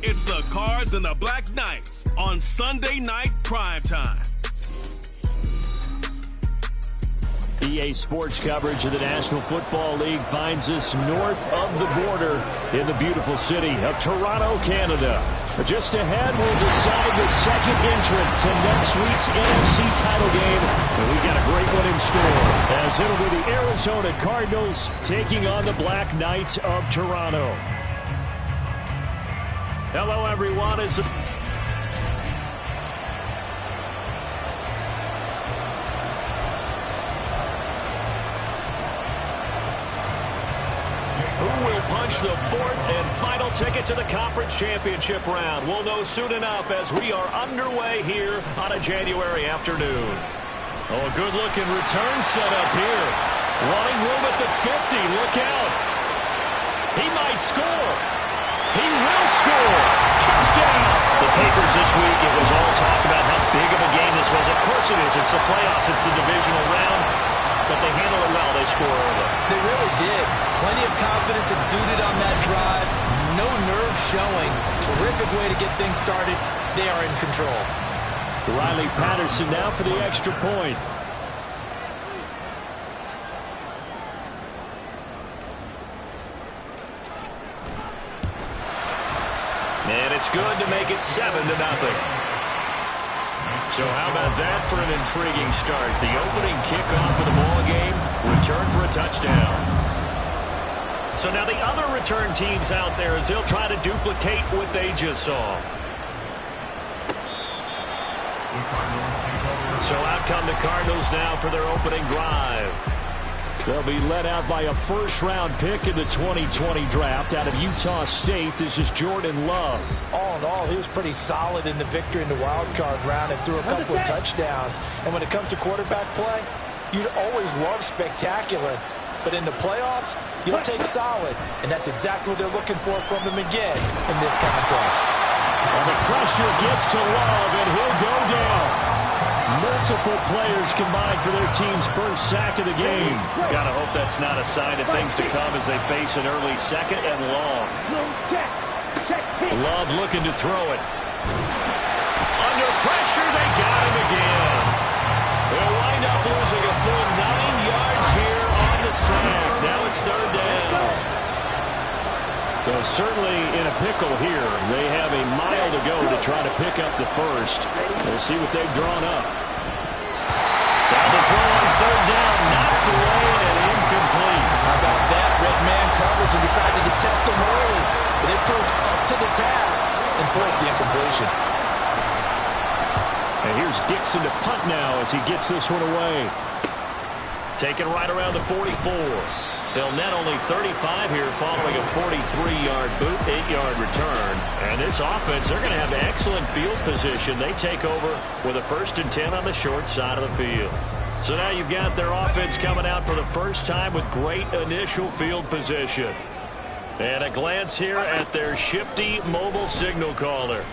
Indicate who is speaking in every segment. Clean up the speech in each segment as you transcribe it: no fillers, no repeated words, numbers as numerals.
Speaker 1: It's the Cards and the Black Knights on Sunday Night Primetime.
Speaker 2: EA Sports coverage of the National Football League finds us north of the border in the beautiful city of Toronto, Canada. Just ahead, we'll decide the second entrant to next week's NFC title game. And we've got a great one in store, as it'll be the Arizona Cardinals taking on the Black Knights of Toronto. Hello, everyone. Who will punch the fourth and final ticket to the conference championship round? We'll know soon enough as we are underway here on a January afternoon. Oh, a good-looking return set up here. Running room at the 50. Look out. He might score. He will score. Touchdown. The papers this week, it was all talk about how big of a game this was. Of course it is. It's the playoffs. It's the divisional round. But they handle it well. They score early. They really did. Plenty of confidence exuded on that drive. No nerve showing. Terrific way to get things started. They are in control. Riley Patterson now for the extra point. And it's good to make it 7-0. So how about that for an intriguing start? The opening kickoff of the ball game, return for a touchdown. So now the other return teams out there as they'll try to duplicate what they just saw. So out come the Cardinals now for their opening drive. They'll be led out by a first-round pick in the 2020 draft out of Utah State. This is Jordan Love.
Speaker 3: All in all, he was pretty solid in the victory in the wild card round and threw a couple of touchdowns. And when it comes to quarterback play, you'd always love spectacular. But in the playoffs, you'll take solid. And that's exactly what they're looking for from him again in this contest.
Speaker 2: And the pressure gets to Love, and he'll go down. Multiple players combined for their team's first sack of the game. Gotta hope that's not a sign of things to come as they face an early second and long. Love looking to throw it. Under pressure, they got him again. They'll wind up losing a full 9 yards here on the sack. Now it's third down. Well, certainly in a pickle here. They have a mile to go to try to pick up the first. We'll see what they've drawn up. Down the throw on third down, knocked away and incomplete.
Speaker 3: How about that? Red man coverage and decided to test them early. But it proved up to the task and forced the incompletion.
Speaker 2: And here's Dixon to punt now as he gets this one away. Taken right around the 44. They'll net only 35 here following a 43-yard boot, 8-yard return. And this offense, they're going to have excellent field position. They take over with a 1st and 10 on the short side of the field. So now you've got their offense coming out for the first time with great initial field position. And a glance here at their shifty mobile signal caller.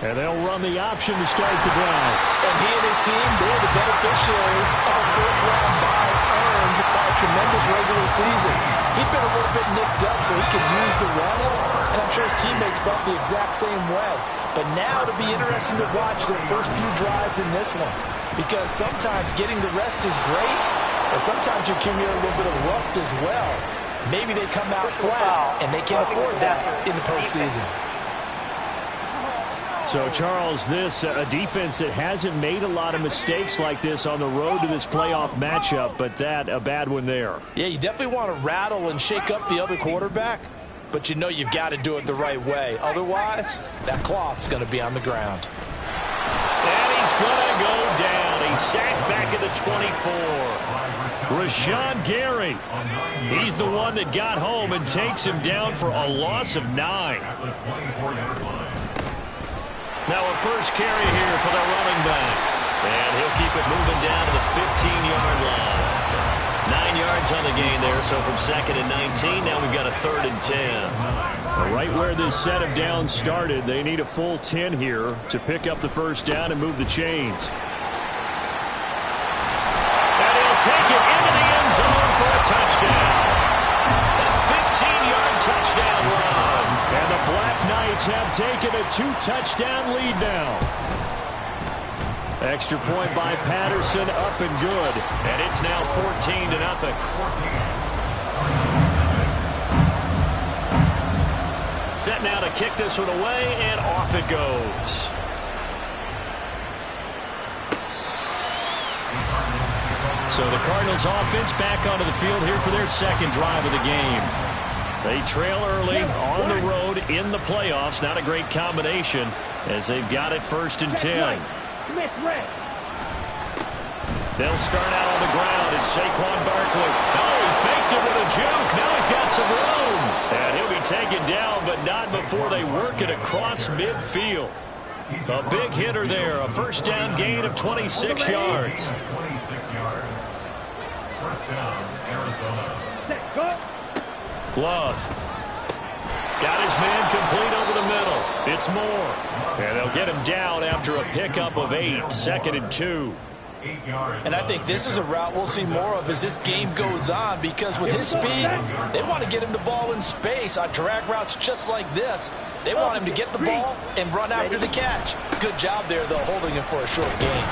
Speaker 2: And they'll run the option to start the drive.
Speaker 3: And he and his team, they're the beneficiaries of a first-round bye earned by a tremendous regular season. He'd been a little bit nicked up so he could use the rest, and I'm sure his teammates felt the exact same way. But now it'll be interesting to watch their first few drives in this one, because sometimes getting the rest is great, but sometimes you accumulate a little bit of rust as well. Maybe they come out flat, and they can't afford that in the postseason.
Speaker 2: So, Charles, this a defense that hasn't made a lot of mistakes like this on the road to this playoff matchup, but that a bad one there.
Speaker 3: Yeah, you definitely want to rattle and shake up the other quarterback, but you know you've got to do it the right way. Otherwise, that cloth's going to be on the ground.
Speaker 2: And he's going to go down. He's sacked back at the 24. Rashawn Gary. He's the one that got home and takes him down for a loss of 9. Now a first carry here for the running back. And he'll keep it moving down to the 15-yard line. 9 yards on the gain there, so from 2nd and 19, now we've got a 3rd and 10. Right where this set of downs started, they need a full 10 here to pick up the first down and move the chains. And he'll take it into the end zone for a touchdown. A 15-yard touchdown run. And the Black Knights Knights have taken a 2-touchdown lead now. Extra point by Patterson, up and good. And it's now 14-0. Set now to kick this one away, and off it goes. So the Cardinals offense back onto the field here for their second drive of the game. They trail early on the road in the playoffs. Not a great combination as they've got it 1st and 10. They'll start out on the ground. It's Saquon Barkley. Oh, he faked it with a juke. Now he's got some room. And he'll be taken down, but not before they work it across midfield. A big hitter there. A first down gain of 26 yards.
Speaker 4: First down, Arizona.
Speaker 2: Love. Got his man complete over the middle. It's Moore. And they'll get him down after a pickup of 8. 2nd and 2.
Speaker 3: And I think this is a route we'll see more of as this game goes on, because with his speed, they want to get him the ball in space on drag routes just like this. They want him to get the ball and run after the catch. Good job there, though, holding him for a short gain.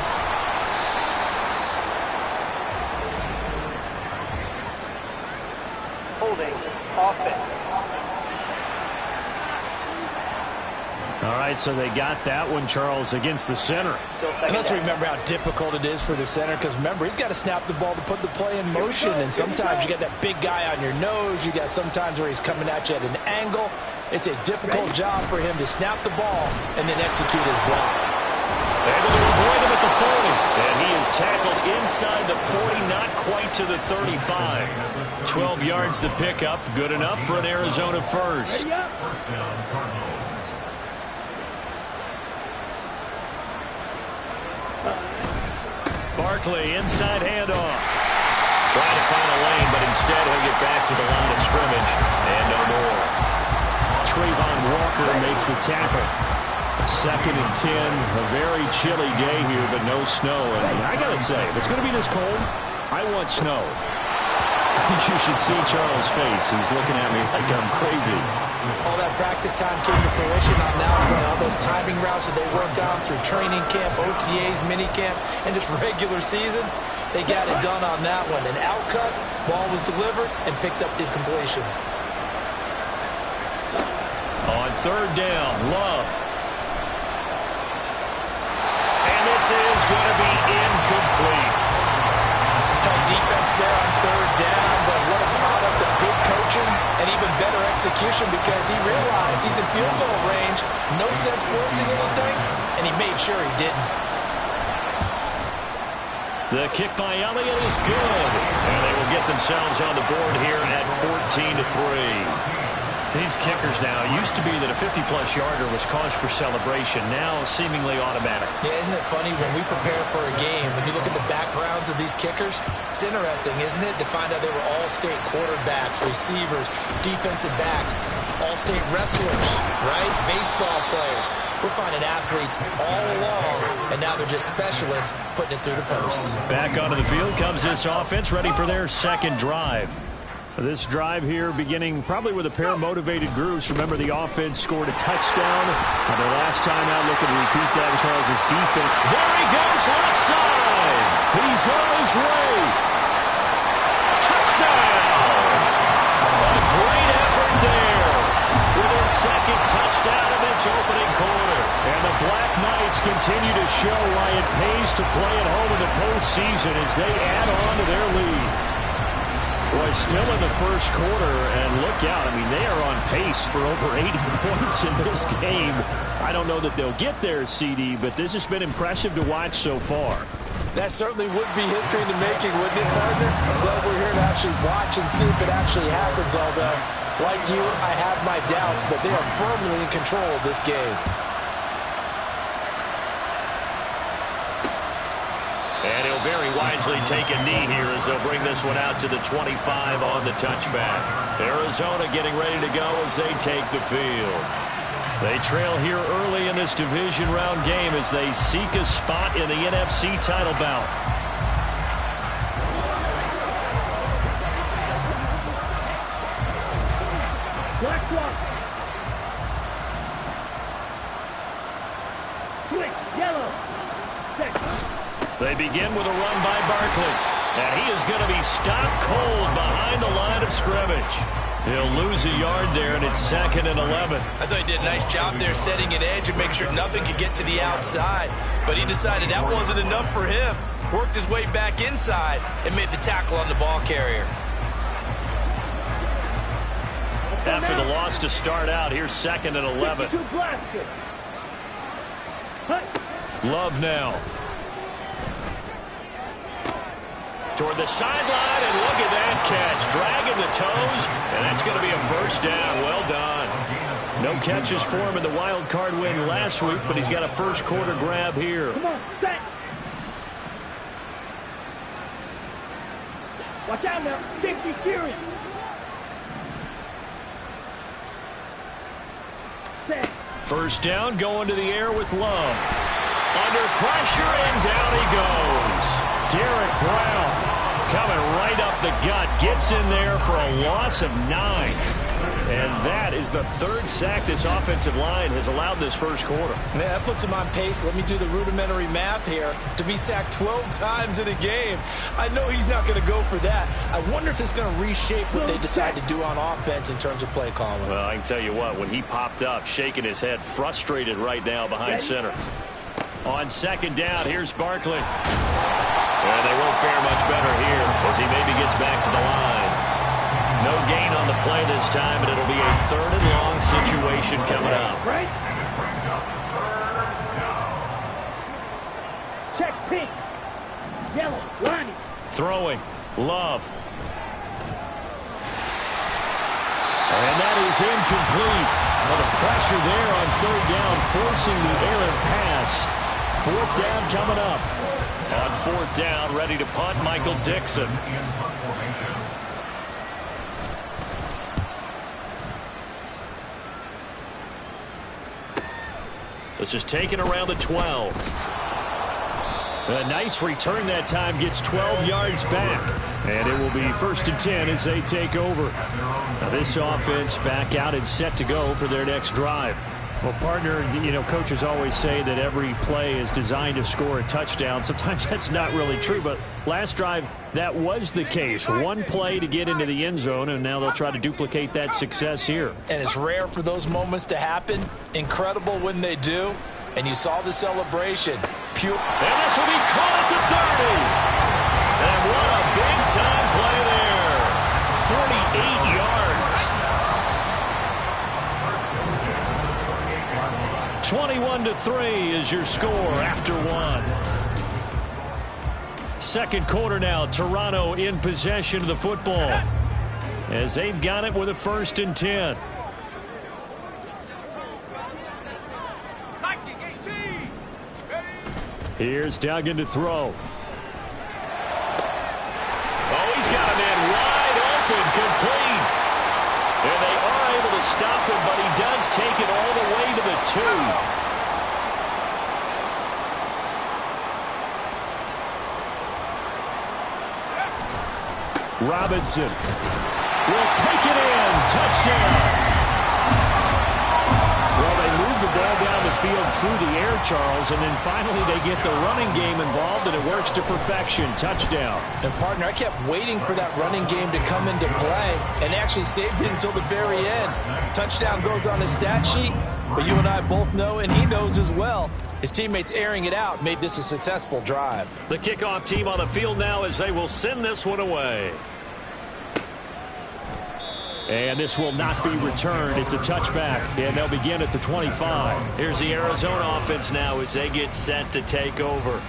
Speaker 5: Holding offense.
Speaker 2: All right, so they got that one, Charles, against the center.
Speaker 3: And let's remember how difficult it is for the center, because remember, he's got to snap the ball to put the play in motion, and sometimes you got that big guy on your nose. You got sometimes where he's coming at you at an angle. It's a difficult job for him to snap the ball and then execute his block.
Speaker 2: Able to avoid him at the 40. And he is tackled inside the 40, not quite to the 35. 12 yards to pick up. Good enough for an Arizona first. Barkley, inside handoff. Trying to find a lane, but instead he'll get back to the line of scrimmage. And no more. Trayvon Walker makes the tackle. 2nd and 10. A very chilly day here, but no snow. And I got to say, if it's going to be this cold, I want snow. You should see Charles' face. He's looking at me like I'm crazy.
Speaker 3: All that practice time came to fruition on now play. All those timing routes that they worked on through training camp, OTAs, mini camp, and just regular season, they got it done on that one. An out cut, ball was delivered, and picked up the completion.
Speaker 2: On 3rd down, Love. And this is going to be incomplete.
Speaker 3: Tight defense there on 3rd down, but what a product of good coaching and even better execution, because he realized he's in field goal range. No sense forcing anything, and he made sure he didn't.
Speaker 2: The kick by Elliott is good. And they will get themselves on the board here at 14-3. These kickers now, it used to be that a 50-plus yarder was cause for celebration. Now seemingly automatic.
Speaker 3: Yeah, isn't it funny when we prepare for a game, when you look at the backgrounds of these kickers, it's interesting, isn't it, to find out they were all-state quarterbacks, receivers, defensive backs, all-state wrestlers, right? Baseball players. We're finding athletes all along, and now they're just specialists putting it through the posts.
Speaker 2: Back onto the field comes this offense, ready for their second drive. This drive here beginning probably with a pair of motivated groups. Remember, the offense scored a touchdown on their last time out. Looking to repeat that. Charles' defense. There he goes, left side. He's on his way. Touchdown. A great effort there with his second touchdown in this opening quarter. And the Black Knights continue to show why it pays to play at home in the postseason as they add on to their lead. Boy, still in the first quarter, and look out. I mean, they are on pace for over 80 points in this game. I don't know that they'll get there, CD, but this has been impressive to watch so far.
Speaker 3: That certainly would be history in the making, wouldn't it, partner? I'm glad we're here to actually watch and see if it actually happens, although, like you, I have my doubts, but they are firmly in control of this game.
Speaker 2: And he'll very wisely take a knee here as they'll bring this one out to the 25 on the touchback. Arizona getting ready to go as they take the field. They trail here early in this division round game as they seek a spot in the NFC title bout. They begin with a run by Barkley. And he is going to be stopped cold behind the line of scrimmage. He'll lose a yard there, and it's 2nd and 11.
Speaker 6: I thought he did a nice job there setting an edge and make sure nothing could get to the outside. But he decided that wasn't enough for him. Worked his way back inside and made the tackle on the ball carrier.
Speaker 2: After the loss to start out, here's 2nd and 11. Love now. Toward the sideline, and look at that catch. Dragging the toes, and that's going to be a first down. Well done. No catches for him in the wild card win last week, but he's got a first quarter grab here.
Speaker 5: Come on, set. Watch out now. Safety fury. Set.
Speaker 2: First down, going to the air with Love. Under pressure, and down he goes. Derek Brown coming right up the gut. Gets in there for a loss of 9. And that is the 3rd sack this offensive line has allowed this first quarter.
Speaker 6: Man, that puts him on pace. Let me do the rudimentary math here. To be sacked 12 times in a game, I know he's not going to go for that. I wonder if it's going to reshape what they decide to do on offense in terms of play calling.
Speaker 2: Well, I can tell you what, when he popped up, shaking his head, frustrated right now behind center. On 2nd down, here's Barkley. And they won't fare much better here as he maybe gets back to the line. No gain on the play this time, and it'll be a 3rd and long situation coming up.
Speaker 5: Right. Check pink. Yellow. Ronnie.
Speaker 2: Throwing. Love. And that is incomplete. Well, the pressure there on 3rd down, forcing the errant pass. 4th down coming up. On 4th down, ready to punt, Michael Dixon. This is taken around the 12. A nice return that time, gets 12 yards back. And it will be 1st and 10 as they take over. Now this offense back out and set to go for their next drive. Well, partner, you know, coaches always say that every play is designed to score a touchdown. Sometimes that's not really true, but last drive, that was the case. One play to get into the end zone, and now they'll try to duplicate that success here.
Speaker 6: And it's rare for those moments to happen. Incredible when they do. And you saw the celebration. Pure.
Speaker 2: And this will be caught at the 30. And what a big-time play there. 48 yards. 21-3 is your score after 1. 2nd quarter now. Toronto in possession of the football as they've got it with a 1st and 10. Here's Duggan to throw. Oh, he's got a man wide open, complete. And they are able to stop him, but he does take it all the way to the 2. Robinson will take it in. Touchdown. Well, they move the ball down the field through the air, Charles, and then finally they get the running game involved, and it works to perfection. Touchdown.
Speaker 6: And, partner, I kept waiting for that running game to come into play and actually saved it until the very end. Touchdown goes on his stat sheet, but you and I both know, and he knows as well, his teammates airing it out made this a successful drive.
Speaker 2: The kickoff team on the field now as they will send this one away. And this will not be returned. It's a touchback, and they'll begin at the 25. Here's the Arizona offense now as they get set to take over.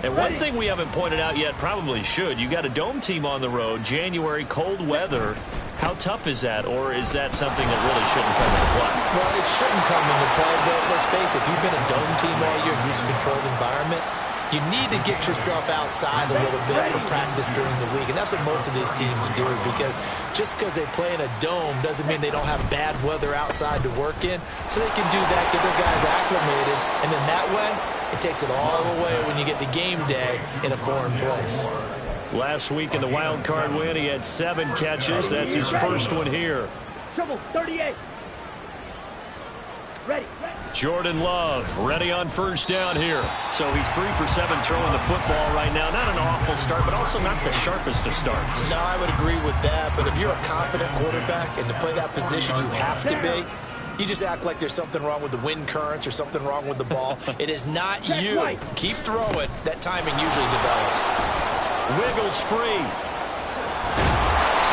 Speaker 2: And one thing we haven't pointed out yet, probably should, you got a dome team on the road, January, cold weather. How tough is that, or is that something that really shouldn't come into play?
Speaker 6: Well, it shouldn't come into play, but let's face it, if you've been a dome team all year, used to controlled environment, you need to get yourself outside a little bit for practice during the week. And that's what most of these teams do, because just because they play in a dome doesn't mean they don't have bad weather outside to work in. So they can do that, get their guys acclimated, and then that way, it takes it all away when you get the game day in a foreign place.
Speaker 2: Last week in the wild card win, he had 7 catches. That's his first one here.
Speaker 5: Trouble 38. Ready.
Speaker 2: Jordan Love ready on first down here. So he's 3 for 7 throwing the football right now. Not an awful start, but also not the sharpest of starts.
Speaker 6: No, I would agree with that. But if you're a confident quarterback and to play that position, you have to be. You just act like there's something wrong with the wind currents or something wrong with the ball. It is not you. Keep throwing. That timing usually develops.
Speaker 2: Wiggles free.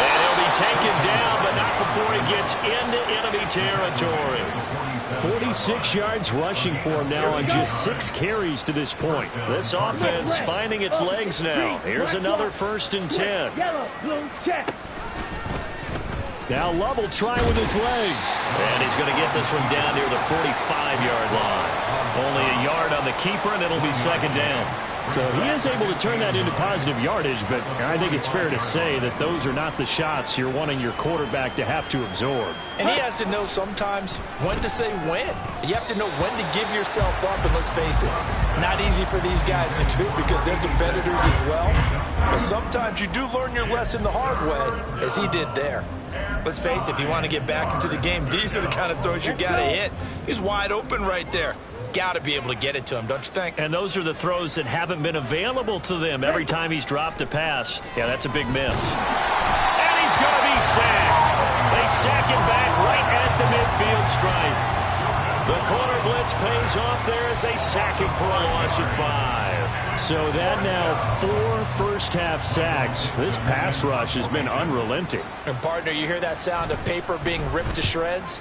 Speaker 2: And he'll be taken down, but not before he gets into enemy territory. 46 yards rushing for him now on just 6 carries to this point. This offense finding its legs now. Here's another 1st and 10.
Speaker 5: Yellow, blue, check.
Speaker 2: Now Love will try with his legs. And he's going to get this one down near the 45-yard line. Only a yard on the keeper, and it'll be 2nd down. So he is able to turn that into positive yardage, but I think it's fair to say that those are not the shots you're wanting your quarterback to have to absorb.
Speaker 3: And he has to know sometimes when to say when. You have to know when to give yourself up, and let's face it, not easy for these guys to do because they're competitors as well. But sometimes you do learn your lesson the hard way, as he did there.
Speaker 6: Let's face it, if you want to get back into the game, these are the kind of throws you got to hit. He's wide open right there. Got to be able to get it to him, don't you think?
Speaker 2: And those are the throws that haven't been available to them every time he's dropped a pass. Yeah, that's a big miss. And he's going to be sacked. They sack him back right at the midfield stripe. The corner blitz pays off there as they sack him for a loss of 5. So that now 4 first-half sacks. This pass rush has been unrelenting.
Speaker 3: And, partner, you hear that sound of paper being ripped to shreds?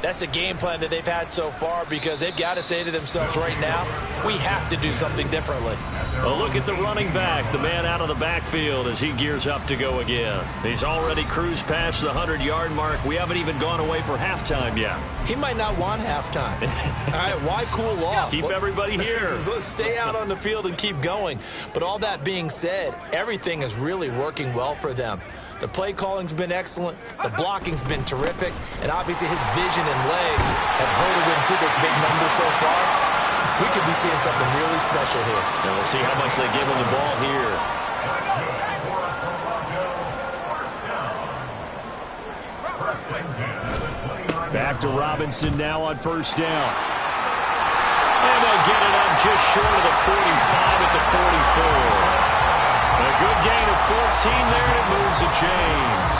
Speaker 3: That's a game plan that they've had so far because they've got to say to themselves right now, we have to do something differently.
Speaker 2: A look at the running back, the man out of the backfield as he gears up to go again. He's already cruised past the 100-yard mark. We haven't even gone away for halftime yet.
Speaker 6: He might not want halftime. All right, why cool off?
Speaker 2: Keep everybody here.
Speaker 6: Let's stay out on the field and keep going. But all that being said, everything is really working well for them. The play calling's been excellent, the blocking's been terrific, and obviously his vision and legs have herded him to this big number so far. We could be seeing something really special here.
Speaker 2: And we'll see how much they give him the ball here. Back to Robinson now on first down. And they'll get it up just short of the 45 at the 44. A good gain of 14 there, and it moves the chains.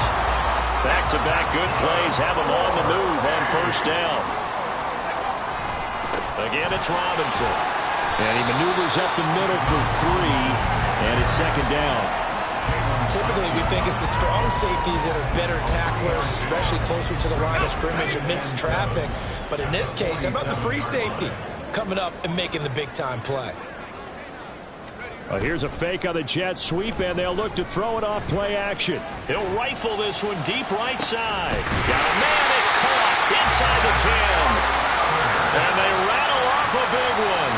Speaker 2: Back-to-back good plays have them on the move on first down. Again, it's Robinson. And he maneuvers up the middle for 3, and it's 2nd down.
Speaker 6: Typically, we think it's the strong safeties that are better tacklers, especially closer to the line of scrimmage amidst traffic. But in this case, how about the free safety coming up and making the big-time play?
Speaker 2: Here's a fake on the jet sweep, and they'll look to throw it off play action. He'll rifle this one deep right side. Got a man, it's caught inside the 10. And they rattle off a big one.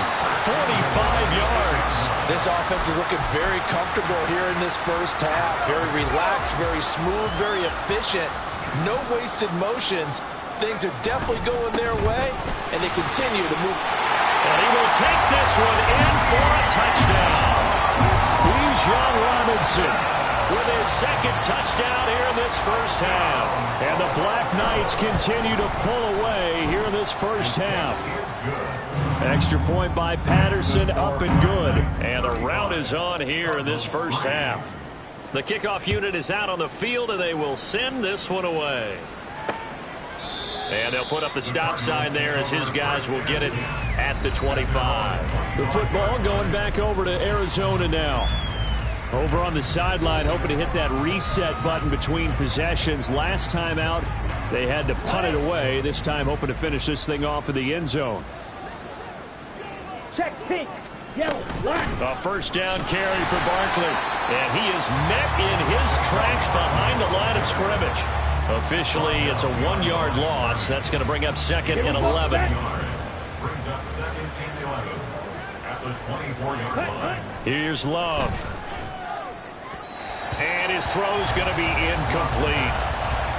Speaker 2: 45 yards.
Speaker 3: This offense is looking very comfortable here in this first half. Very relaxed, very smooth, very efficient. No wasted motions. Things are definitely going their way, and they continue to move.
Speaker 2: And he will take this one in for a touchdown. Divisional Robinson with his 2nd touchdown here in this first half. And the Black Knights continue to pull away here in this first half. Extra point by Patterson, up and good. And the rout is on here in this first half. The kickoff unit is out on the field, and they will send this one away. And they'll put up the stop sign there as his guys will get it at the 25. The football going back over to Arizona now. Over on the sideline, hoping to hit that reset button between possessions. Last time out, they had to punt it away. This time, hoping to finish this thing off in the end zone.
Speaker 5: Check pink, yellow, line.
Speaker 2: A first down carry for Barkley. And he is met in his tracks behind the line of scrimmage. Officially, it's a 1-yard loss. That's going to bring up 2nd and 11.
Speaker 4: Brings up 2nd and 11 at the 24-yard line.
Speaker 2: Here's Love. And his throw's going to be incomplete.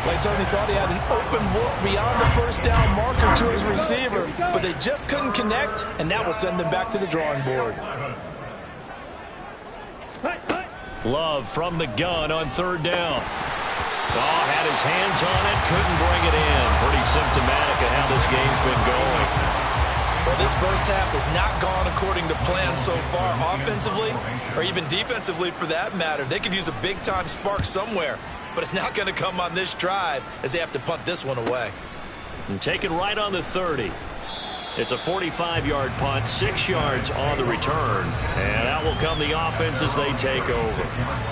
Speaker 3: They certainly thought he had an open look beyond the first down marker to his receiver, but they just couldn't connect, and that will send them back to the drawing board.
Speaker 2: Love from the gun on 3rd down. Oh, had his hands on it, couldn't bring it in. Pretty symptomatic of how this game's been going.
Speaker 6: Well, this first half has not gone according to plan so far offensively or even defensively for that matter. They could use a big-time spark somewhere, but it's not going to come on this drive as they have to punt this one away.
Speaker 2: And taken right on the 30. It's a 45-yard punt, 6 yards on the return. And out will come the offense as they take over.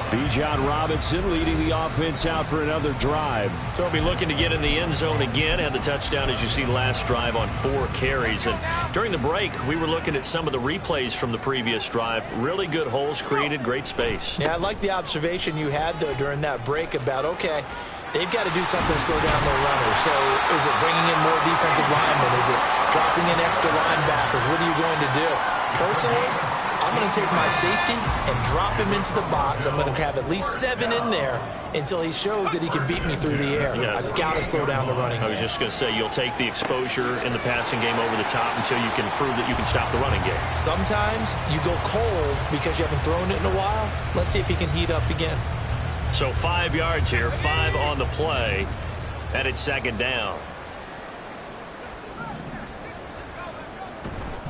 Speaker 1: Bijan Robinson leading the offense out for another drive.
Speaker 2: They'll be looking to get in the end zone again. Had the touchdown, as you see, last drive on 4 carries. And during the break, we were looking at some of the replays from the previous drive. Really good holes created, great space.
Speaker 6: Yeah, I like the observation you had, though, during that break about, okay, they've got to do something to slow down their runners. So is it bringing in more defensive linemen? Is it dropping in extra linebackers? What are you going to do? Personally, I'm going to take my safety and drop him into the box. I'm going to have at least 7 in there until he shows that he can beat me through the air.
Speaker 2: Yeah.
Speaker 6: I've got to slow down the running game.
Speaker 2: I was just going to say, you'll take the exposure in the passing game over the top until you can prove that you can stop the running game.
Speaker 6: Sometimes you go cold because you haven't thrown it in a while. Let's see if he can heat up again.
Speaker 2: So 5 yards here, 5 on the play, and it's second down.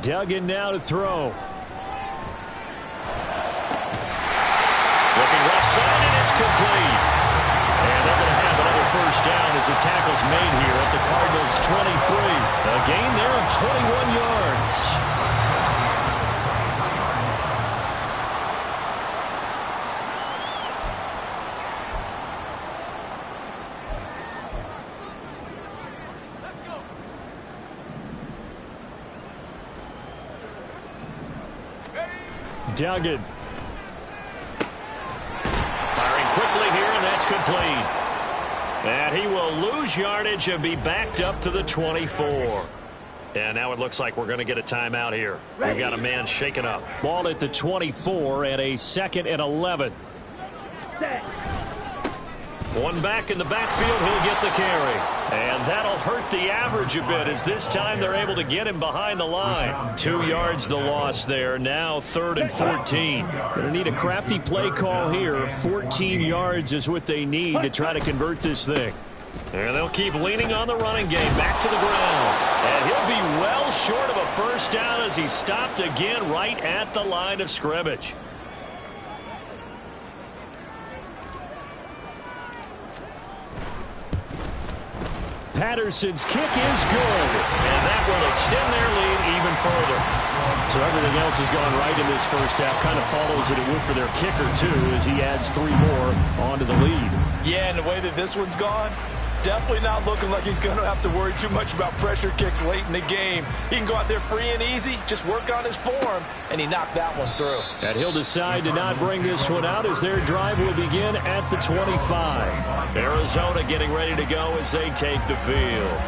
Speaker 1: Duggan now to throw.
Speaker 2: Looking left side, and it's complete. And they're going to have another first down as the tackle's made here at the Cardinals' 23. A gain there of 21 yards.
Speaker 1: Duggan.
Speaker 2: Firing quickly here, and that's complete. And he will lose yardage and be backed up to the 24. And now it looks like we're going to get a timeout here. We've got a man shaken up.
Speaker 1: Ball at the 24 and a 2nd and 11.
Speaker 2: One back in the backfield, he'll get the carry. And that'll hurt the average a bit as this time they're able to get him behind the line. 2 yards the loss there. Now 3rd and 14.
Speaker 1: Going to need a crafty play call here. 14 yards is what they need to try to convert this thing.
Speaker 2: And they'll keep leaning on the running game. Back to the ground. And he'll be well short of a first down as he's stopped again right at the line of scrimmage.
Speaker 1: Patterson's kick is good.
Speaker 2: And that will extend their lead even further.
Speaker 1: So everything else has gone right in this first half. Kind of follows it would for their kicker, too, as he adds 3 more onto the lead.
Speaker 6: Yeah, and the way that this one's gone, definitely not looking like he's going to have to worry too much about pressure kicks late in the game. He can go out there free and easy, just work on his form, and he knocked that one through.
Speaker 1: And he'll decide to not bring this one out as their drive will begin at the 25.
Speaker 2: Arizona getting ready to go as they take the field.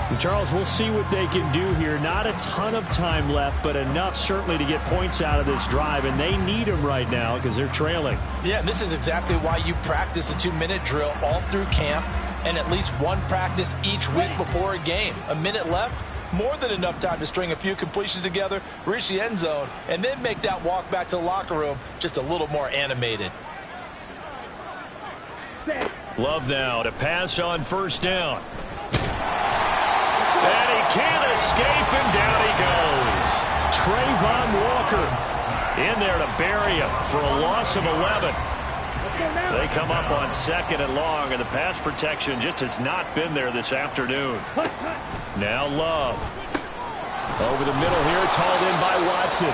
Speaker 1: And Charles, we'll see what they can do here. Not a ton of time left, but enough certainly to get points out of this drive, and they need them right now because they're trailing.
Speaker 3: Yeah, and this is exactly why you practice a 2-minute drill all through camp and at least one practice each week before a game. A minute left, more than enough time to string a few completions together, reach the end zone, and then make that walk back to the locker room just a little more animated.
Speaker 2: Love now to pass on first down. And he can't escape, and down he goes.
Speaker 1: Trayvon Walker
Speaker 2: in there to bury him for a loss of 11. They come up on 2nd and long, and the pass protection just has not been there this afternoon. Now Love.
Speaker 1: over the middle here. It's hauled in by Watson.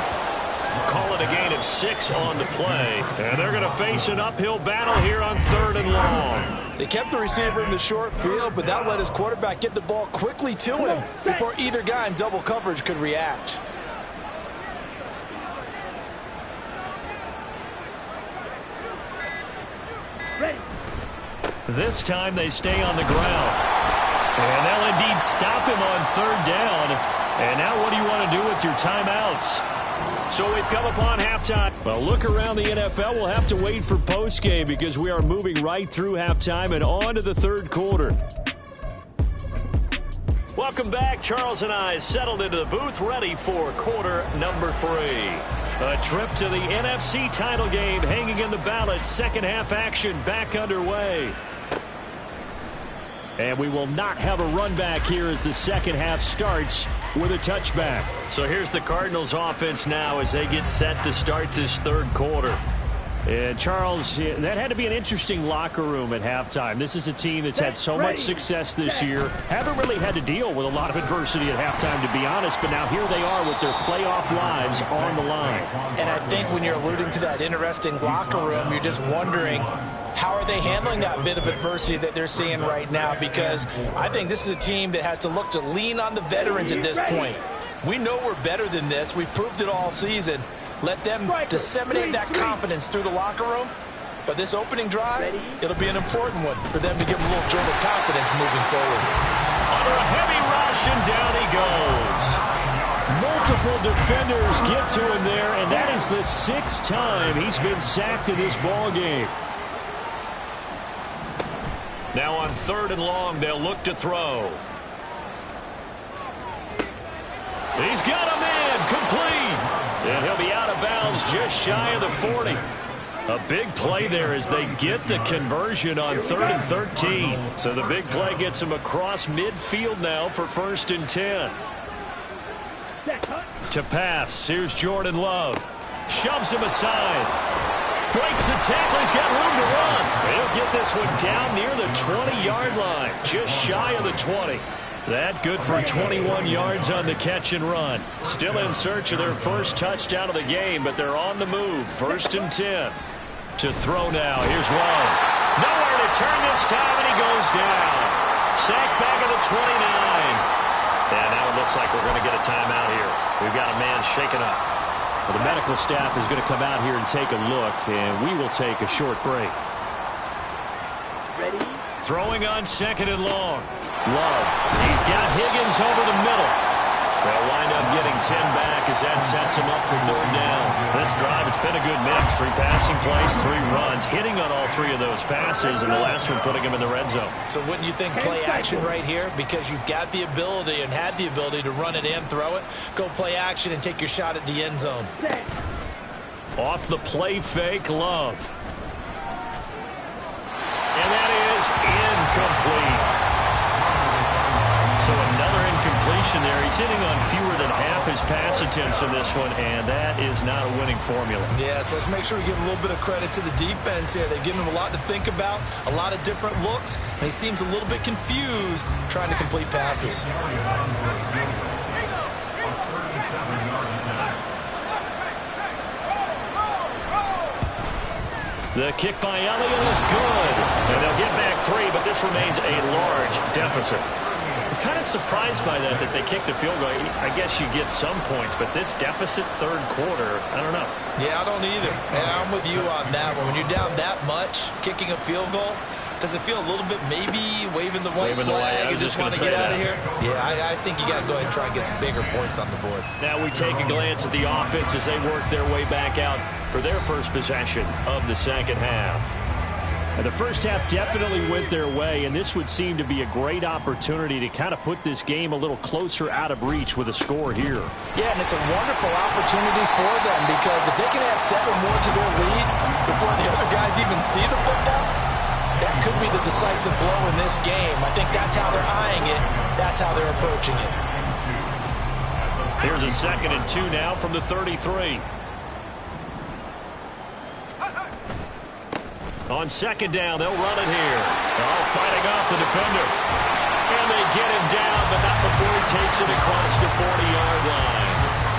Speaker 2: Call it a gain of 6 on the play. And they're going to face an uphill battle here on 3rd and long.
Speaker 3: They kept the receiver in the short field, but that let his quarterback get the ball quickly to him before either guy in double coverage could react.
Speaker 2: This time they stay on the ground. And they'll indeed stop him on 3rd down. And now what do you want to do with your timeouts? So we've come upon halftime.
Speaker 1: Well, look around the NFL. We'll have to wait for postgame because we are moving right through halftime and on to the 3rd quarter.
Speaker 2: Welcome back. Charles and I settled into the booth ready for quarter number 3. A trip to the NFC title game hanging in the balance. Second half action back underway.
Speaker 1: And we will not have a run back here as the second half starts. with a touchback.
Speaker 2: So here's the Cardinals offense now as they get set to start this third quarter.
Speaker 1: And Charles, that had to be an interesting locker room at halftime. This is a team that's had so much success this year. Haven't really had to deal with a lot of adversity at halftime, to be honest. But now here they are with their playoff lives on the line.
Speaker 3: And I think when you're alluding to that interesting locker room, you're just wondering, how are they handling that bit of adversity that they're seeing right now? Because I think this is a team that has to look to lean on the veterans at this point. We know we're better than this. We've proved it all season. Let them disseminate that confidence through the locker room. But this opening drive, it'll be an important one for them to give them a little jolt of confidence moving forward.
Speaker 2: Under a heavy rush, and down he goes.
Speaker 1: Multiple defenders get to him there, and that is the 6th time he's been sacked in this ball game.
Speaker 2: Now on 3rd and long, they'll look to throw. He's got him in, complete. And he'll be out of bounds just shy of the 40. A big play there as they get the conversion on 3rd and 13. So the big play gets him across midfield now for 1st and 10. To pass, here's Jordan Love. Shoves him aside. Breaks the tackle. He's got room to run. He'll get this one down near the 20-yard line. Just shy of the 20. That good for 21 yards on the catch and run. Still in search of their first touchdown of the game, but they're on the move. 1st and 10. To throw now. Here's Love. Nowhere to turn this time, and he goes down. Sacked back at the 29. And now it looks like we're going to get a timeout here. We've got a man shaken up.
Speaker 1: Well, the medical staff is going to come out here and take a look, and we will take a short break.
Speaker 5: Ready?
Speaker 2: Throwing on 2nd and long. Love. He's got Higgins over the middle. They'll wind up getting 10 back as that sets him up for 3rd down. This drive, it's been a good mix. 3 passing plays, 3 runs, hitting on all 3 of those passes, and the last one putting him in the red zone.
Speaker 6: So wouldn't you think play action right here? Because you've got the ability and had the ability to run it and throw it. Go play action and take your shot at the end zone.
Speaker 2: Off the play fake, Love. And that is incomplete. So another incompletion there. He's hitting on fewer than half his pass attempts in this one, and that is not a winning formula.
Speaker 6: Yes, let's make sure we give a little bit of credit to the defense here. They've given him a lot to think about, a lot of different looks, and he seems a little bit confused trying to complete passes.
Speaker 2: The kick by Elliott is good. And they'll get back 3, but this remains a large deficit. I'm kind of surprised by that they kicked the field goal. I guess you get some points, but this deficit 3rd quarter, I don't know.
Speaker 6: Yeah, I don't either. And I'm with you on that one. When you're down that much, kicking a field goal, does it feel a little bit maybe waving the white flag and just want to get out of here? Yeah, I think you got to go ahead and try and get some bigger points on the board.
Speaker 2: Now we take a glance at the offense as they work their way back out for their first possession of the 2nd half.
Speaker 1: And the first half definitely went their way, and this would seem to be a great opportunity to kind of put this game a little closer out of reach with a score here.
Speaker 3: Yeah, and it's a wonderful opportunity for them, because if they can add 7 more to their lead before the other guys even see the football, that could be the decisive blow in this game. I think that's how they're eyeing it. That's how they're approaching it.
Speaker 2: Here's a 2nd and 2 now from the 33. On 2nd down, they'll run it here. All fighting off the defender. And they get him down, but not before he takes it across the 40-yard line.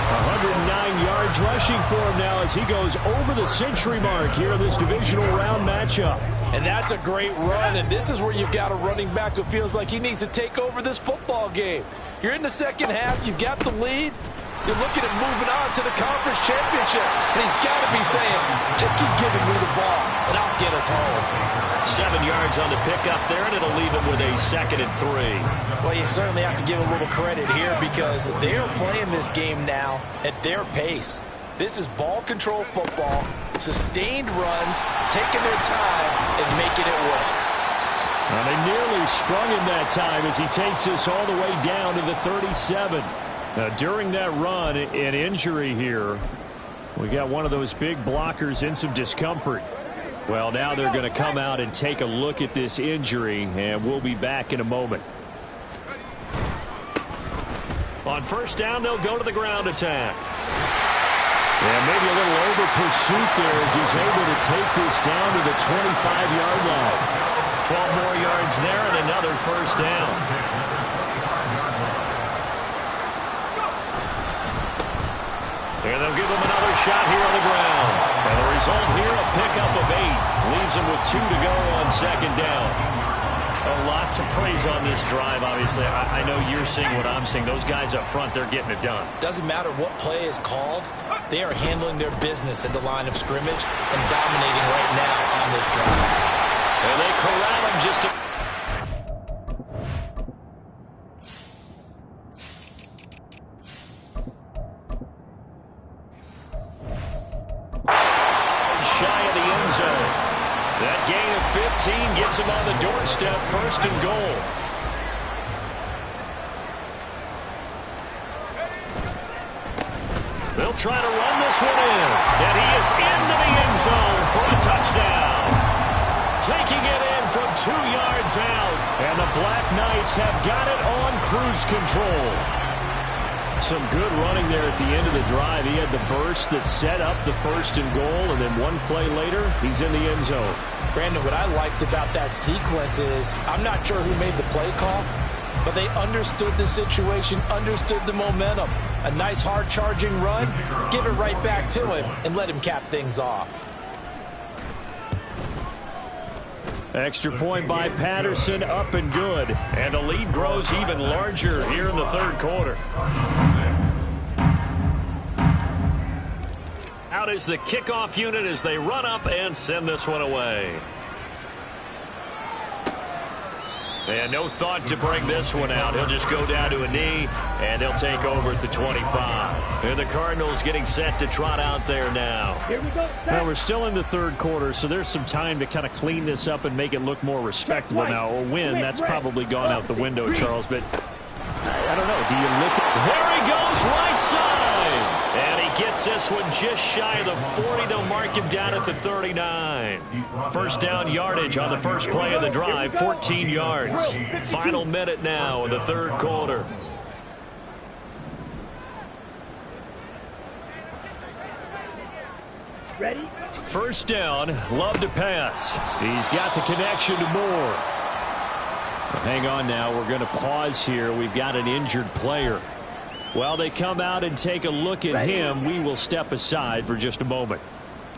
Speaker 1: 109 yards rushing for him now as he goes over the century mark here in this divisional round matchup.
Speaker 3: And that's a great run, and this is where you've got a running back who feels like he needs to take over this football game. You're in the 2nd half, you've got the lead. You're looking at moving on to the conference championship. And he's got to be saying, just keep giving me the ball, and I'll get us home.
Speaker 2: 7 yards on the pickup there, and it'll leave him with a 2nd and 3.
Speaker 3: Well, you certainly have to give a little credit here, because they're playing this game now at their pace. This is ball control football, sustained runs, taking their time, and making it work.
Speaker 1: Well, they nearly sprung him that time as he takes this all the way down to the 37. Now, during that run, an injury here. We got one of those big blockers in some discomfort. Well, now they're going to come out and take a look at this injury, and we'll be back in a moment.
Speaker 2: On first down, they'll go to the ground attack.
Speaker 1: Yeah, maybe a little over pursuit there as he's able to take this down to the 25-yard line.
Speaker 2: 12 more yards there and another first down. And they'll give him another shot here on the ground. And the result here, a pickup of 8. Leaves him with 2 to go on second down.
Speaker 1: A lot to praise on this drive, obviously. I know you're seeing what I'm seeing. Those guys up front, they're getting it done.
Speaker 6: Doesn't matter what play is called. They are handling their business at the line of scrimmage and dominating right now on this drive.
Speaker 2: And they corral him just a... shy of the end zone. That gain of 15 gets him on the doorstep, first and goal. They'll try to run this one in, and he is into the end zone for a touchdown. Taking it in from 2 yards out,
Speaker 1: and the Black Knights have got it on cruise control. Some good running there at the end of the drive. He had the burst that set up the first and goal, and then one play later, he's in the end zone.
Speaker 6: Brandon, what I liked about that sequence is I'm not sure who made the play call, but they understood the situation, understood the momentum. A nice hard-charging run, give it right back to him, and let him cap things off.
Speaker 1: Extra point by Patterson, up and good.
Speaker 2: and the lead grows even larger here in the third quarter. Out is the kickoff unit as they run up and send this one away. And no thought to bring this one out. He'll just go down to a knee, and they'll take over at the 25. And the Cardinals getting set to trot out there now.
Speaker 5: Here we go.
Speaker 1: Well, we're still in the third quarter, so there's some time to kind of clean this up and make it look more respectable. Now, a win, that's probably gone out the window, Charles, but I don't know. Do you look at...
Speaker 2: There he goes, right side. And he gets this one just shy of the 40. They'll mark him down at the 39. First down yardage on the first play of the drive, 14 yards. Final minute now in the third quarter.
Speaker 5: Ready?
Speaker 2: First down, Love to pass.
Speaker 1: He's got the connection to Moore. Hang on now. We're going to pause here. We've got an injured player. While they come out and take a look at him, we will step aside for just a moment.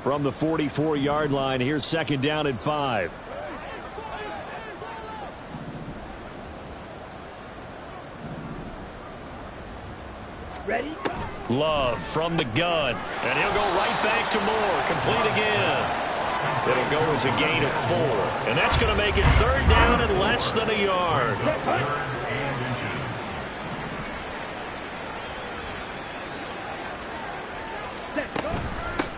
Speaker 1: From the 44-yard line, here's second down and 5.
Speaker 5: Ready?
Speaker 2: Love from the gun. And he'll go right back to Moore. Complete again. It'll go as a gain of 4. And that's going to make it third down and less than a yard.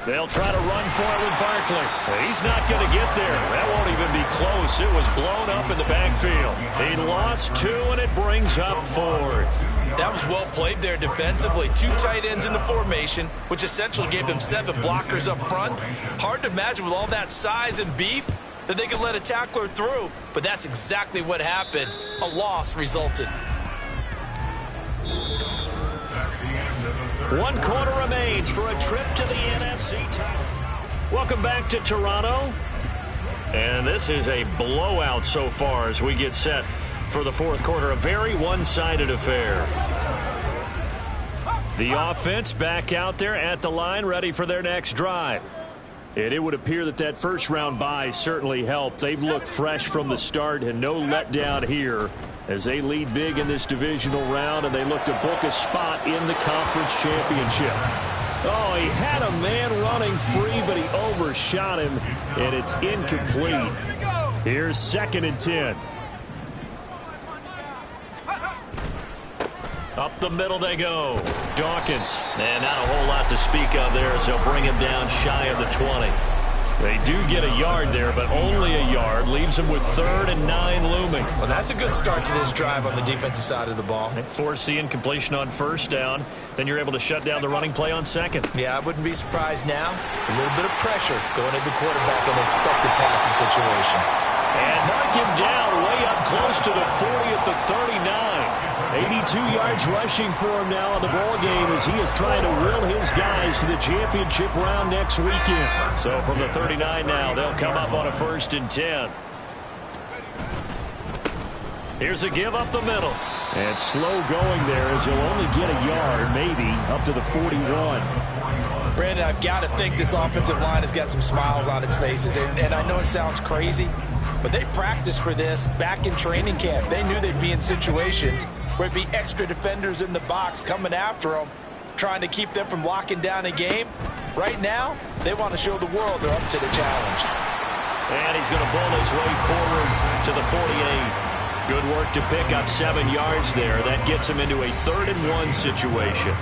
Speaker 2: They'll try to run for it with Barkley. He's not going to get there. That won't even be close. It was blown up in the backfield. He lost 2, and it brings up 4th.
Speaker 6: That was well played there defensively. 2 tight ends in the formation, which essentially gave them 7 blockers up front. Hard to imagine with all that size and beef that they could let a tackler through, but that's exactly what happened. A loss resulted.
Speaker 2: 1 quarter remains for a trip to the NFC title. Welcome back to Toronto. And this is a blowout so far as we get set for the fourth quarter. A very one-sided affair. The offense back out there at the line, ready for their next drive. And it would appear that that first-round bye certainly helped. They've looked fresh from the start and no letdown here as they lead big in this divisional round, and they look to book a spot in the conference championship. Oh, he had a man running free, but he overshot him, and it's incomplete. Here's second and 10. Up the middle they go. Dawkins. And not a whole lot to speak of there as they'll bring him down shy of the 20. They do get a yard there, but only a yard. Leaves them with 3rd and 9 looming.
Speaker 6: Well, that's a good start to this drive on the defensive side of the ball.
Speaker 2: They force the incompletion on first down. Then you're able to shut down the running play on second.
Speaker 6: Yeah, I wouldn't be surprised now. A little bit of pressure going at the quarterback in an expected passing situation.
Speaker 2: And knock him down way up close to the 40 at the 39.
Speaker 1: 82 yards rushing for him now in the ball game as he is trying to will his guys to the championship round next weekend.
Speaker 2: So from the 39 now, they'll come up on a 1st and 10. Here's a give up the middle.
Speaker 1: And slow going there as he'll only get a yard, maybe, up to the 41.
Speaker 3: Brandon, I've got to think this offensive line has got some smiles on its faces. And I know it sounds crazy, but they practiced for this back in training camp. They knew they'd be in situations where it'd be extra defenders in the box coming after them, trying to keep them from locking down a game. Right now, they want to show the world they're up to the challenge.
Speaker 2: And he's going to bull his way forward to the 48. Good work to pick up 7 yards there. That gets him into a 3rd and 1 situation.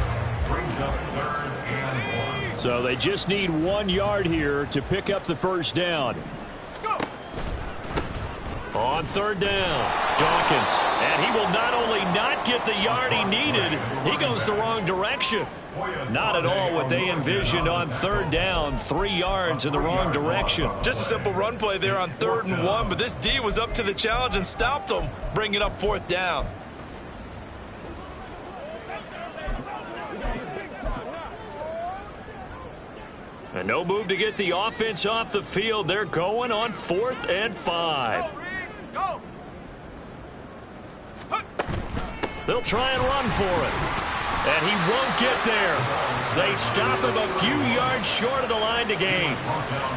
Speaker 1: So they just need 1 yard here to pick up the first down.
Speaker 2: On 3rd down, Dawkins. And he will not only not get the yard he needed, he goes the wrong direction. Not at all what they envisioned on 3rd down. 3 yards in the wrong direction.
Speaker 3: Just a simple run play there on 3rd and 1, but this D was up to the challenge and stopped them, bringing up 4th down.
Speaker 2: And no move to get the offense off the field. They're going on 4th and 5. They'll try and run for it. And he won't get there. They stop him a few yards short of the line to gain.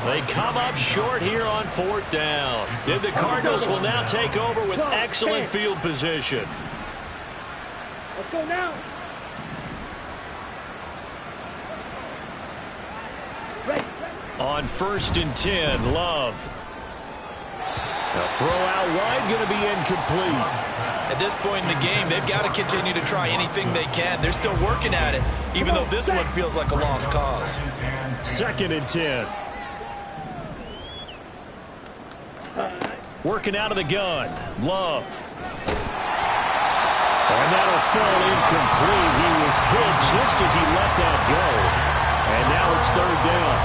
Speaker 2: They come up short here on 4th down. And the Cardinals will now take over with excellent field position.
Speaker 5: Let's go now. Ready.
Speaker 1: On 1st and 10, Love. A throw out wide, going to be incomplete.
Speaker 3: At this point in the game, they've got to continue to try anything they can. They're still working at it, even though this one feels like a lost cause.
Speaker 1: 2nd and 10. Working out of the gun. Love. And that'll fall incomplete. He was hit just as he let that go. And now it's 3rd down.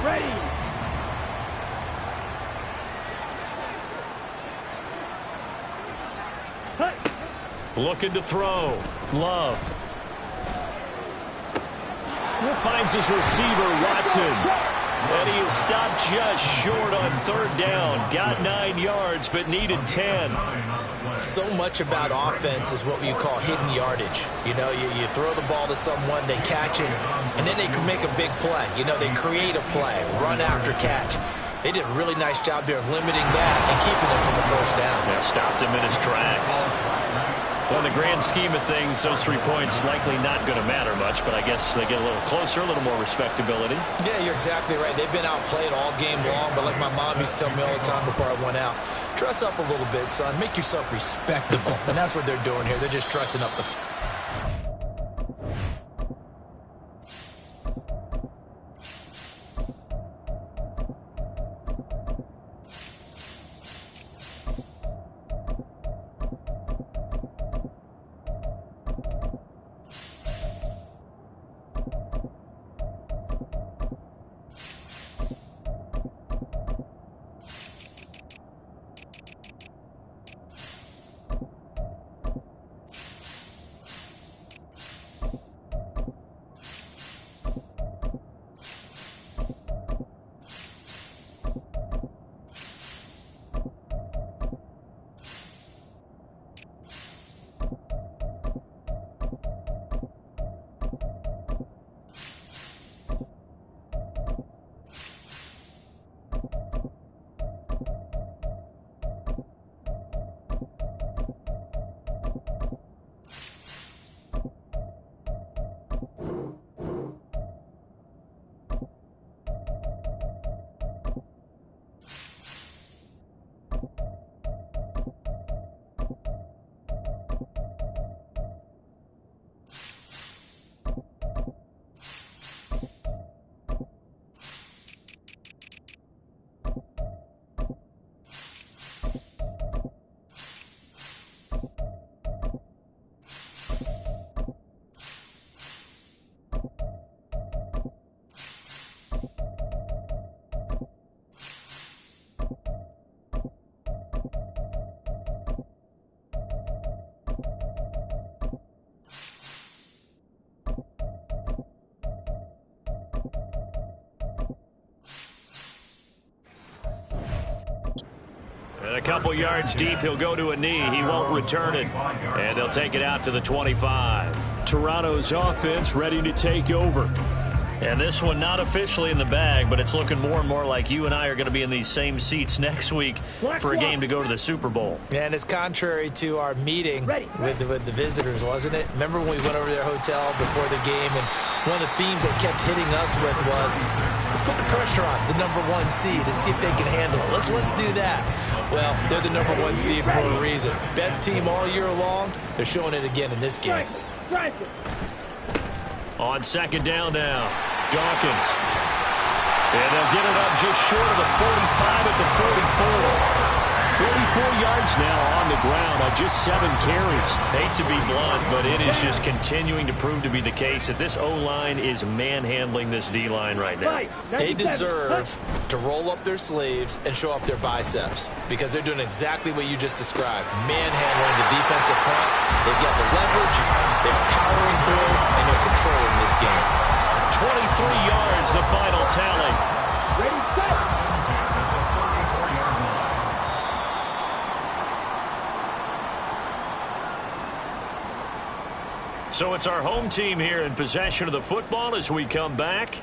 Speaker 5: Ready.
Speaker 2: Looking to throw.
Speaker 1: Love. Finds his receiver, Watson.
Speaker 2: And he is stopped just short on 3rd down. Got 9 yards, but needed 10.
Speaker 6: So much about offense is what you call hidden yardage. You know, you throw the ball to someone, they catch it, and then they can make a big play. You know, they create a play, run after catch. They did a really nice job there of limiting that and keeping them from the first down.
Speaker 2: Yeah, stopped him in his tracks.
Speaker 1: Well, in the grand scheme of things, those 3 points likely not going to matter much, but I guess they get a little closer, a little more respectability.
Speaker 6: Yeah, you're exactly right. They've been outplayed all game long, but like my mom used to tell me all the time before I went out, dress up a little bit, son. Make yourself respectable. And that's what they're doing here. They're just dressing up the...
Speaker 2: And a couple yards deep, he'll go to a knee. He won't return it. And they'll take it out to the 25.
Speaker 1: Toronto's offense ready to take over.
Speaker 2: And this one not officially in the bag, but it's looking more and more like you and I are going to be in these same seats next week for a game to go to the Super Bowl.
Speaker 6: And it's contrary to our meeting with the visitors, wasn't it? Remember when we went over to their hotel before the game, and one of the themes they kept hitting us with was, let's put the pressure on the #1 seed and see if they can handle it. Let's do that. Well, they're the #1 seed for a reason. Best team all year long. They're showing it again in this game.
Speaker 2: On second down now, Dawkins. And they'll get it up just short of the 45 at the 44.
Speaker 1: 44 yards now on the ground on just 7 carries.
Speaker 2: Hate to be blunt, but it is just continuing to prove to be the case that this O-line is manhandling this D-line right now.
Speaker 6: They deserve to roll up their sleeves and show off their biceps because they're doing exactly what you just described. Manhandling the defensive front. They've got the leverage, they're powering through, and they're controlling this game.
Speaker 2: 23 yards, the final tally.
Speaker 5: Ready, set.
Speaker 2: So it's our home team here in possession of the football as we come back.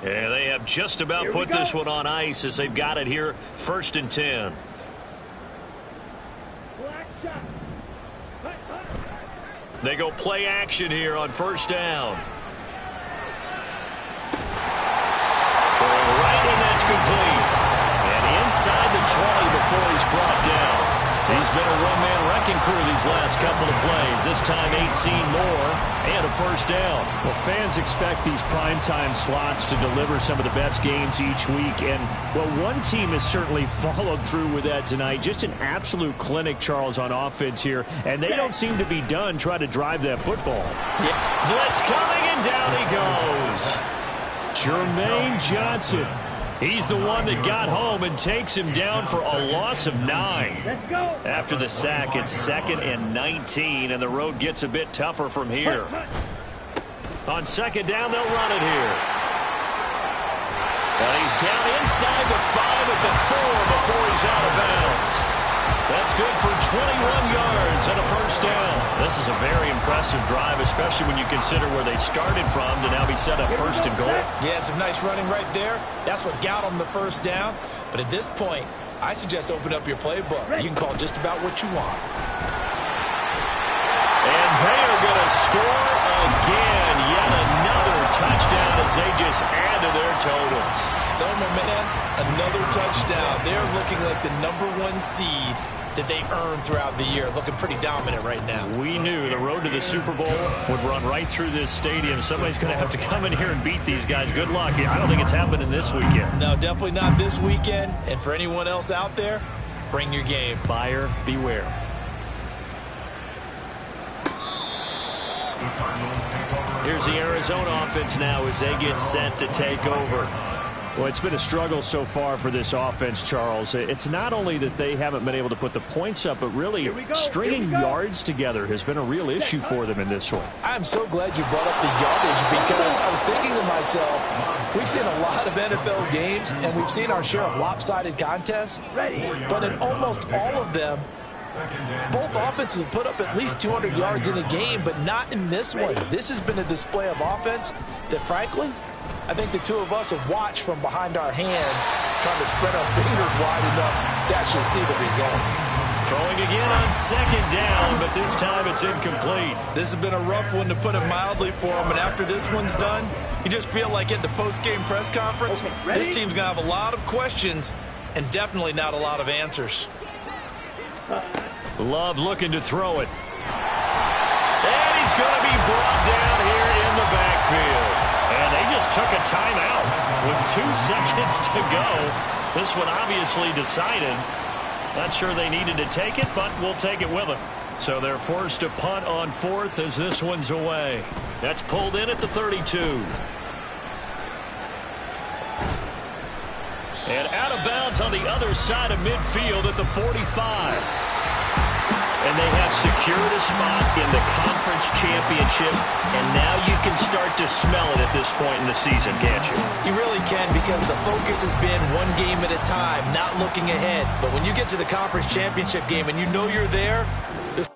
Speaker 2: And they have just about put this one on ice as they've got it here, 1st and 10. They go play action here on 1st down. Throwing right, and that's complete. And inside the 20 before he's brought down. He's been a one-man wrecking crew these last couple of plays. This time 18 more and a 1st down.
Speaker 1: Well, fans expect these primetime slots to deliver some of the best games each week. And, well, one team has certainly followed through with that tonight. Just an absolute clinic, Charles, on offense here. And they don't seem to be done trying to drive that football.
Speaker 2: Yeah. Blitz coming, and down he goes.
Speaker 1: Jermaine Johnson.
Speaker 2: He's the one that got home and takes him down for a loss of 9.
Speaker 5: Let's go.
Speaker 2: After the sack, it's 2nd and 19, and the road gets a bit tougher from here. On 2nd down, they'll run it here. And he's down inside the 5 at the 4 before he's out of bounds. That's good for 21 yards and a 1st down. This is a very impressive drive, especially when you consider where they started from to now be set up 1st and goal.
Speaker 6: Yeah, some nice running right there. That's what got them the 1st down. But at this point, I suggest open up your playbook. You can call just about what you want.
Speaker 2: And they are going to score again. Yet another touchdown as they just add to their totals.
Speaker 6: So, my man, another touchdown. They're looking like the #1 seed that they earned throughout the year. Looking pretty dominant right now.
Speaker 2: We knew the road to the Super Bowl would run right through this stadium. Somebody's going to have to come in here and beat these guys. Good luck. I don't think it's happening this weekend.
Speaker 6: No, definitely not this weekend. And for anyone else out there, bring your game.
Speaker 2: Buyer beware. Here's the Arizona offense now as they get set to take over.
Speaker 1: Well, it's been a struggle so far for this offense, Charles. It's not only that they haven't been able to put the points up, but really stringing yards together has been a real issue for them in this one.
Speaker 3: I'm so glad you brought up the yardage because I was thinking to myself, we've seen a lot of NFL games and we've seen our share of lopsided contests, but in almost all of them, both offenses have put up at least 200 yards in a game, but not in this one. This has been a display of offense that, frankly, I think the two of us have watched from behind our hands, trying to spread our fingers wide enough to actually see the result.
Speaker 2: Throwing again on 2nd down, but this time it's incomplete.
Speaker 6: This has been a rough one, to put it mildly, for them. And after this one's done, you just feel like at the post-game press conference, this team's going to have a lot of questions and definitely not a lot of answers.
Speaker 2: Love looking to throw it. And he's going to be brought down here in the backfield. And they just took a timeout with 2 seconds to go. This one obviously decided. Not sure they needed to take it, but we'll take it with them. So they're forced to punt on 4th as this one's away. That's pulled in at the 32. And out of bounds on the other side of midfield at the 45. And they have secured a spot in the conference championship, and now you can start to smell it at this point in the season, can't you?
Speaker 6: You really can, because the focus has been one game at a time, not looking ahead. But when you get to the conference championship game and you know you're there, the